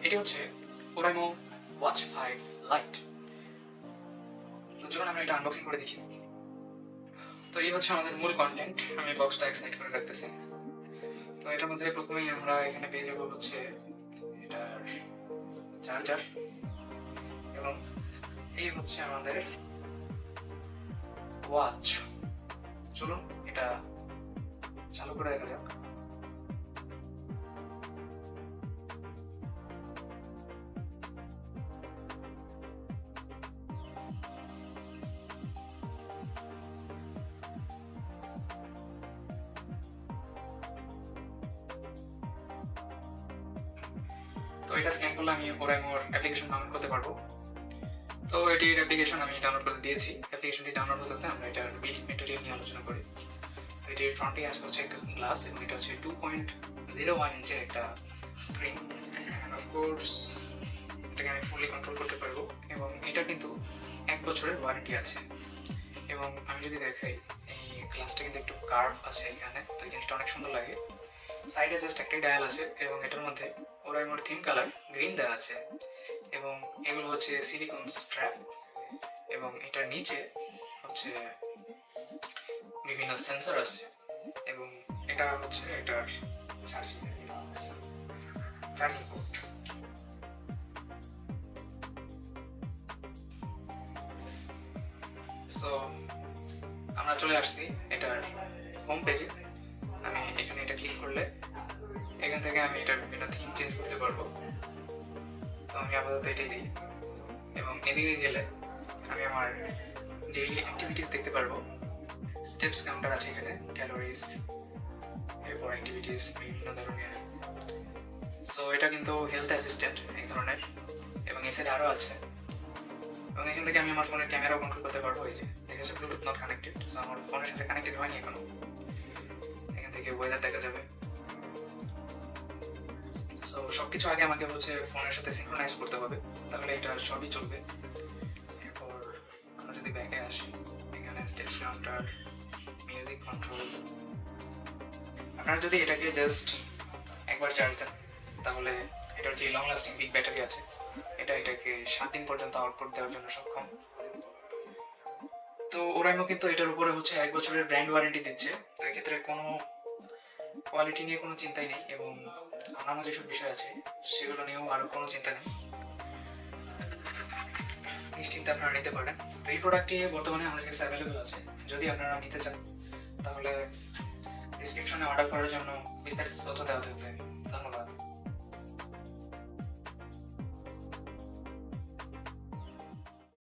এটি হচ্ছে Oraimo watch 5 light. তো চলুন আমরা এটা আনবক্সিং করে দেখি। তো এই হচ্ছে আমাদের মূল কন্টেন্ট। আমি বক্সটা এক সাইড করে রাখতেছি। তো এটার মধ্যে প্রথমেই আমরা এখানে পেয়ে যাবো হচ্ছে এটার চার্জার, এবং এই হচ্ছে আমাদের ওয়াচ। চলুন এটা চালু করে দেখা যাক। তো এটা স্ক্যান করলে আমি ওরাইমোর অ্যাপ্লিকেশন ডাউনলোড করতে পারবো। তো এটির অ্যাপ্লিকেশন আমি ডাউনলোড করতে দিয়েছি। অ্যাপ্লিকেশনটি ডাউনলোড করতে আমরা এটার বিল্ড মেটেরিয়াল নিয়ে আলোচনা করি। তো এটির ফ্রন্টে আসে হচ্ছে একটা গ্লাস, এবং এটা হচ্ছে 2.01 ইঞ্চের একটা স্ক্রিন। অফকোর্স এটাকে আমি ফুললি কন্ট্রোল করতে পারবো, এবং এটা কিন্তু 1 বছরের ওয়ারেন্টি আছে। এবং আমি যদি দেখাই, এই গ্লাসটা কিন্তু একটু কার্ভ আছে এখানে, তো এই জিনিসটা অনেক সুন্দর লাগে। সাইডে জাস্ট একটাই ডায়াল আছে, এবং এটার মধ্যে ওরাইমোর থিম কালার গ্রিন দেওয়া আছে, এবং এগুলো হচ্ছে সিলিকন স্ট্র্যাপ, এবং এটার নিচে হচ্ছে বিভিন্ন সেন্সর আছে, এবং এটা হচ্ছে এটার চার্জিং পোর্ট। সো আমরা চলে আসছি এটার হোম পেজে। আমি এখানে এটা ক্লিক করলে এখান থেকে আমি এটার বিভিন্ন থিম চেঞ্জ করতে পারবো। তো আমি আপাতত এটাই দিই, এবং এদিকে গেলে আমি আমার ডেইলি অ্যাক্টিভিটিস দেখতে পারবো। স্টেপস কাউন্টার আছে এখানে, ক্যালোরিজ, এরপর অ্যাক্টিভিটিস বিভিন্ন ধরনের। সো এটা কিন্তু হেলথ অ্যাসিস্ট্যান্ট এক ধরনের, এবং এর সাইডে আরও আছে। এবং এখান থেকে আমি আমার ফোনের ক্যামেরাও কন্ট্রোল করতে পারবো। এই যে দেখেছে ব্লুটুথ নট কানেক্টেড, সো আমার ফোনের সাথে কানেক্টেড হয়নি এখনো। এখান থেকে ওয়েদার দেখা যাবে। সো সবকিছু আগে আমাকে হচ্ছে ফোনের সাথে সিনক্রোনাইজ করতে হবে, তাহলে এটা সবই চলবে। এরপর আমরা যদি ব্যাকে আসি, এখানে স্টেপস কাউন্টার, মিউজিক কন্ট্রোল। আপনারা যদি এটাকে জাস্ট একবার চার্জ দেন, তাহলে এটার যে লং লাস্টিং বিগ ব্যাটারি আছে, এটাকে 7 দিন পর্যন্ত আউটপুট দেওয়ার জন্য সক্ষম। তো ওরাইমো কিন্তু এটার উপরে হচ্ছে 1 বছরের ব্র্যান্ড ওয়ারেন্টি দিচ্ছে। তো এক্ষেত্রে কোনো কোয়ালিটি নিয়ে কোনো চিন্তাই নেই, এবং অন্যান্য যেসব বিষয় আছে সেগুলো নিয়েও আরও কোনো চিন্তা নেই, নিশ্চিন্তে আপনারা নিতে পারেন। তো এই প্রোডাক্টটি বর্তমানে আমাদের কাছে অ্যাভেলেবেল আছে। যদি আপনারা নিতে চান, তাহলে ডিসক্রিপশনে অর্ডার করার জন্য বিস্তারিত তথ্য দেওয়া থাকবে। ধন্যবাদ।